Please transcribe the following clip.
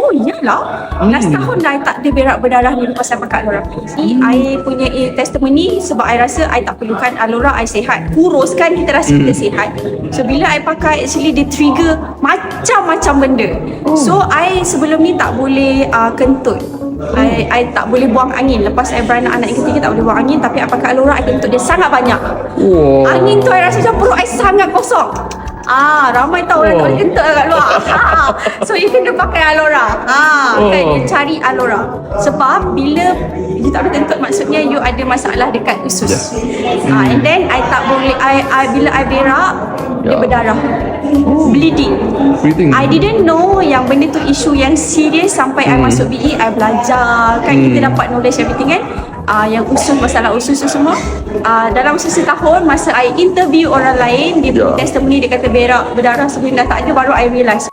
oh iyalah, dah setahun dah I tak ada berak berdarah ni lepas I pakai Alora. I punya testimoni sebab I rasa I tak perlukan Alora, I sihat. Kurus kan, kita rasa kita sihat. So bila I pakai, actually dia trigger macam-macam benda. So I sebelum ni tak boleh kentut. I tak boleh buang angin. Lepas I beranak anak yang ketiga tak boleh buang angin, tapi I pakai Alora, I kentut dia sangat banyak. Angin tu I rasa macam perut I sangat kosong. Ramai tahu orang tak boleh kentut kat luar. So you kena pakai Alora. Kan you cari Alora. Sebab bila you tak boleh kentut, maksudnya you ada masalah dekat usus. And then I tak boleh, bila I berak, dia berdarah. Bleeding. I didn't know yang benda tu isu yang serius sampai I masuk BE. I belajar kan, kita dapat knowledge everything kan. Yang usus, masalah usus tu semua. Dalam setahun masa I interview orang lain, dia testimoni, dia kata berak berdarah sebelum dah tak ada, baru I realise